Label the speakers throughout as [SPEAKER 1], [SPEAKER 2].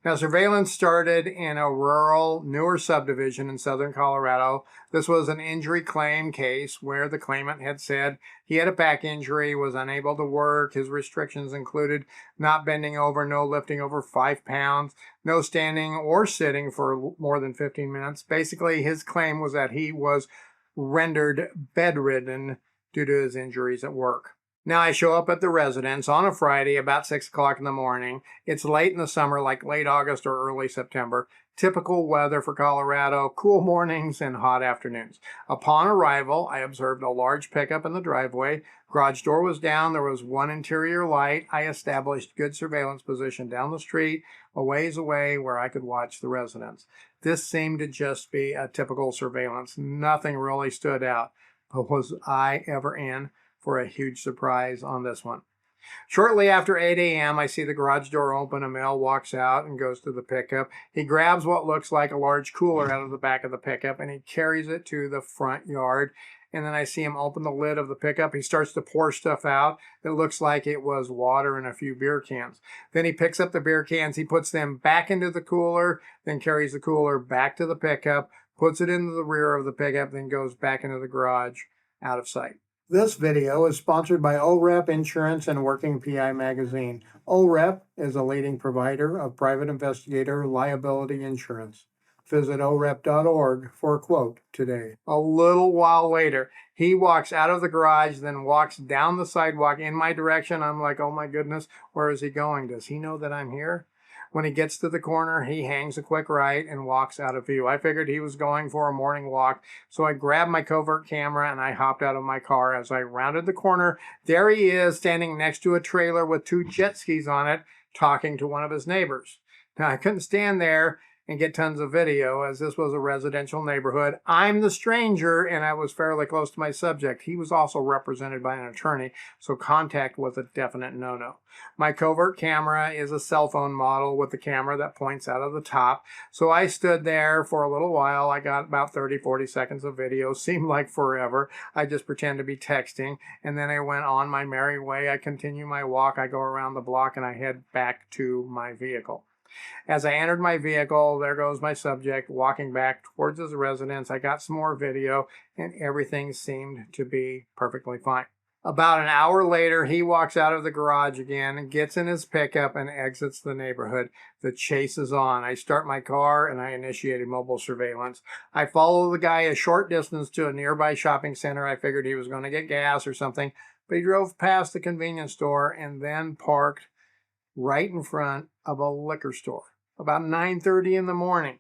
[SPEAKER 1] Now, surveillance started in a rural, newer subdivision in southern Colorado. This was an injury claim case where the claimant had said he had a back injury, was unable to work. His restrictions included not bending over, no lifting over 5 pounds, no standing or sitting for more than 15 minutes. Basically, his claim was that he was rendered bedridden due to his injuries at work. Now I show up at the residence on a Friday about 6 o'clock in the morning. It's late in the summer, like late August or early September. Typical weather for Colorado, cool mornings and hot afternoons. Upon arrival, I observed a large pickup in the driveway. Garage door was down. There was one interior light. I established good surveillance position down the street, a ways away where I could watch the residence. This seemed to just be a typical surveillance. Nothing really stood out. But was I ever in for a huge surprise on this one? Shortly after 8 a.m., I see the garage door open. A male walks out and goes to the pickup. He grabs what looks like a large cooler out of the back of the pickup and he carries it to the front yard. And then I see him open the lid of the pickup. He starts to pour stuff out. It looks like it was water and a few beer cans. Then he picks up the beer cans. He puts them back into the cooler, then carries the cooler back to the pickup, puts it into the rear of the pickup, then goes back into the garage out of sight. This video is sponsored by OREP Insurance and Working PI Magazine. OREP is a leading provider of private investigator liability insurance. Visit orep.org for a quote today. A little while later, he walks out of the garage, then walks down the sidewalk in my direction. I'm like, oh my goodness, where is he going? Does he know that I'm here? When he gets to the corner, he hangs a quick right and walks out of view. I figured he was going for a morning walk, so I grabbed my Covert camera and I hopped out of my car. As I rounded the corner, there he is standing next to a trailer with 2 jet skis on it, talking to one of his neighbors. Now, I couldn't stand there and get tons of video as this was a residential neighborhood. I'm the stranger and I was fairly close to my subject. He was also represented by an attorney, so contact was a definite no-no. My Covert camera is a cell phone model with the camera that points out of the top. So I stood there for a little while. I got about 30-40 seconds of video. Seemed like forever. I just pretend to be texting. And then I went on my merry way. I continue my walk. I go around the block and I head back to my vehicle. As I entered my vehicle, there goes my subject walking back towards his residence. I got some more video and everything seemed to be perfectly fine. About an hour later, he walks out of the garage again and gets in his pickup and exits the neighborhood. The chase is on. I start my car and I initiated mobile surveillance. I follow the guy a short distance to a nearby shopping center. I figured he was going to get gas or something, but he drove past the convenience store and then parked right in front of a liquor store about 9:30 in the morning.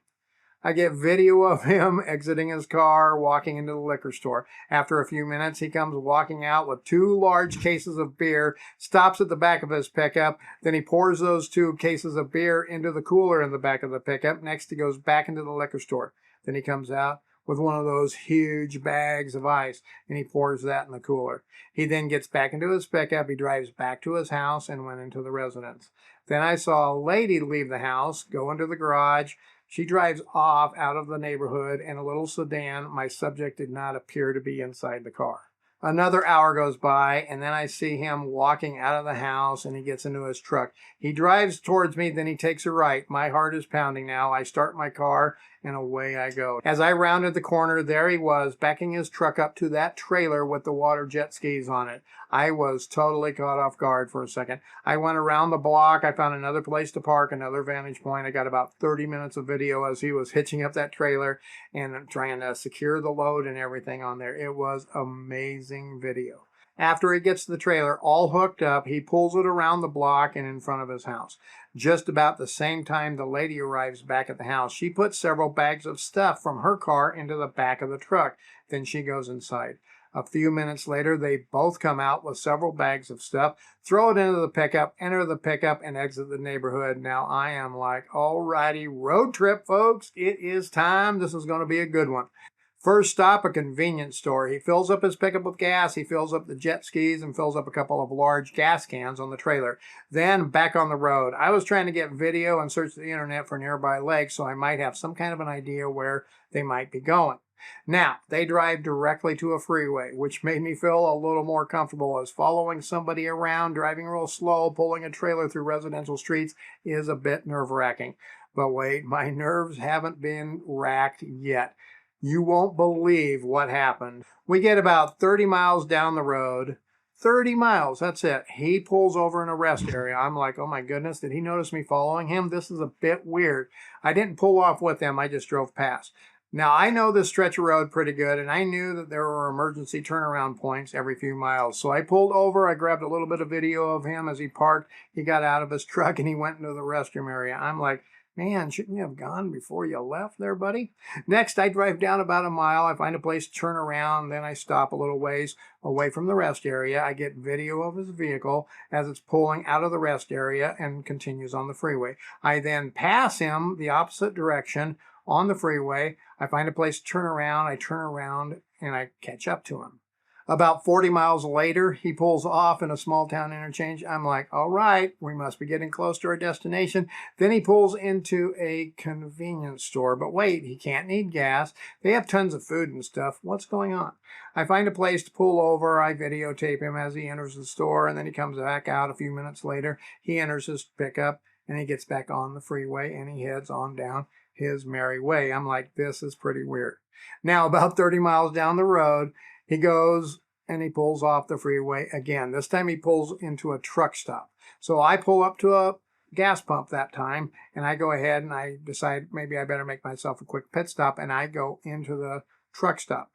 [SPEAKER 1] I get video of him exiting his car, walking into the liquor store. After a few minutes, he comes walking out with 2 large cases of beer, stops at the back of his pickup. Then he pours those 2 cases of beer into the cooler in the back of the pickup. Next, he goes back into the liquor store. Then he comes out with one of those huge bags of ice, and he pours that in the cooler. He then gets back into his pickup. He drives back to his house and went into the residence. Then I saw a lady leave the house, go into the garage. She drives off out of the neighborhood in a little sedan. My subject did not appear to be inside the car. Another hour goes by, and then I see him walking out of the house, and he gets into his truck. He drives towards me, then he takes a right. My heart is pounding now. I start my car, and away I go. As I rounded the corner, there he was, backing his truck up to that trailer with the water jet skis on it. I was totally caught off guard for a second. I went around the block. I found another place to park, another vantage point. I got about 30 minutes of video as he was hitching up that trailer and trying to secure the load and everything on there. It was amazing video. After he gets the trailer all hooked up, he pulls it around the block and in front of his house. Just about the same time the lady arrives back at the house, she puts several bags of stuff from her car into the back of the truck. Then she goes inside. A few minutes later, they both come out with several bags of stuff, throw it into the pickup, enter the pickup, and exit the neighborhood. Now I am like, alrighty, road trip, folks. It is time. This is going to be a good one. First stop, a convenience store. He fills up his pickup with gas. He fills up the jet skis and fills up a couple of large gas cans on the trailer. Then back on the road. I was trying to get video and search the internet for nearby lakes, so I might have some kind of an idea where they might be going. Now, they drive directly to a freeway, which made me feel a little more comfortable, as following somebody around, driving real slow, pulling a trailer through residential streets is a bit nerve-wracking. But wait, my nerves haven't been racked yet. You won't believe what happened. We get about 30 miles down the road. 30 miles, that's it. He pulls over in a rest area. I'm like, oh my goodness, did he notice me following him? This is a bit weird. I didn't pull off with him, I just drove past. Now, I know this stretch of road pretty good, and I knew that there were emergency turnaround points every few miles. So I pulled over, I grabbed a little bit of video of him as he parked. He got out of his truck and he went into the restroom area. I'm like, man, shouldn't you have gone before you left there, buddy? Next, I drive down about a mile. I find a place to turn around. Then I stop a little ways away from the rest area. I get video of his vehicle as it's pulling out of the rest area and continues on the freeway. I then pass him the opposite direction on the freeway. I find a place to turn around. I turn around and I catch up to him. About 40 miles later, he pulls off in a small town interchange. I'm like, all right, we must be getting close to our destination. Then he pulls into a convenience store. But wait, he can't need gas. They have tons of food and stuff. What's going on? I find a place to pull over. I videotape him as he enters the store, and then he comes back out a few minutes later. He enters his pickup, and he gets back on the freeway, and he heads on down his merry way. I'm like, this is pretty weird. Now, about 30 miles down the road, he goes and he pulls off the freeway again. This time he pulls into a truck stop. So I pull up to a gas pump that time, and I go ahead and I decide maybe I better make myself a quick pit stop, and I go into the truck stop.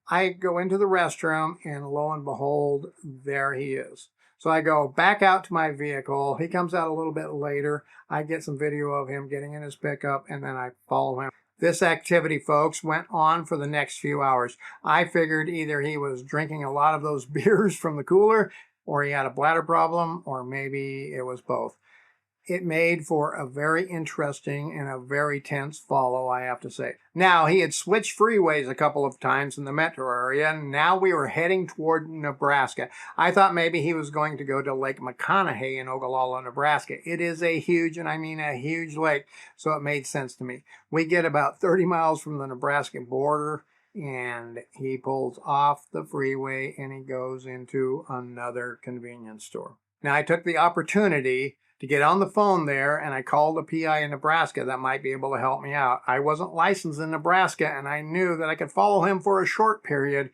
[SPEAKER 1] I go into the restroom, and lo and behold, there he is. So I go back out to my vehicle. He comes out a little bit later. I get some video of him getting in his pickup, and then I follow him. This activity, folks, went on for the next few hours. I figured either he was drinking a lot of those beers from the cooler, or he had a bladder problem, or maybe it was both. It made for a very interesting and a very tense follow, I have to say. Now, he had switched freeways a couple of times in the metro area, and now we were heading toward Nebraska. I thought maybe he was going to go to Lake McConaughey in Ogallala, Nebraska. It is a huge, and I mean a huge lake, so it made sense to me. We get about 30 miles from the Nebraska border, and he pulls off the freeway, and he goes into another convenience store. Now, I took the opportunity to get on the phone there, and I called a PI in Nebraska that might be able to help me out. I wasn't licensed in Nebraska, and I knew that I could follow him for a short period,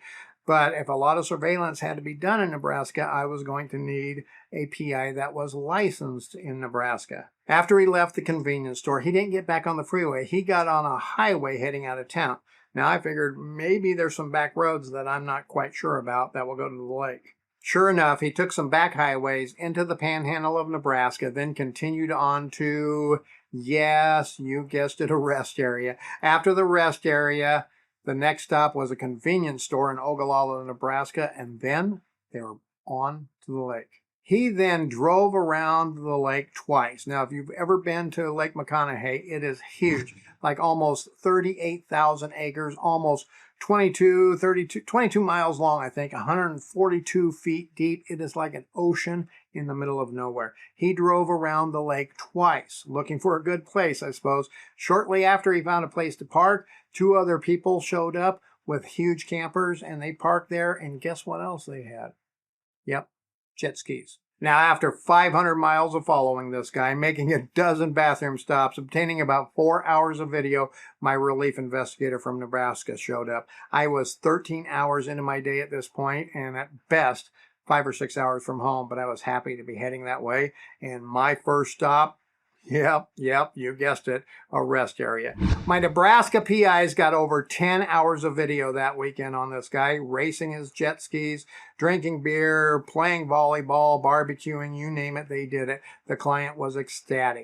[SPEAKER 1] but if a lot of surveillance had to be done in Nebraska, I was going to need a PI that was licensed in Nebraska. After he left the convenience store, he didn't get back on the freeway. He got on a highway heading out of town. Now, I figured maybe there's some back roads that I'm not quite sure about that will go to the lake. Sure enough, he took some back highways into the panhandle of Nebraska, then continued on to, yes, you guessed it, a rest area. After the rest area, the next stop was a convenience store in Ogallala, Nebraska, and then they were on to the lake. He then drove around the lake twice. Now, if you've ever been to Lake McConaughey, it is huge, like almost 38,000 acres, almost 22 miles long, I think, 142 feet deep. It is like an ocean in the middle of nowhere. He drove around the lake twice, looking for a good place, I suppose. Shortly after he found a place to park, two other people showed up with huge campers, and they parked there, and guess what else they had? Yep, jet skis. Now, after 500 miles of following this guy, making a dozen bathroom stops, obtaining about 4 hours of video, my relief investigator from Nebraska showed up. I was 13 hours into my day at this point, and at best, 5 or 6 hours from home, but I was happy to be heading that way. And my first stop, Yep, you guessed it, a rest area. My Nebraska PIs got over 10 hours of video that weekend on this guy, racing his jet skis, drinking beer, playing volleyball, barbecuing, you name it, they did it. The client was ecstatic.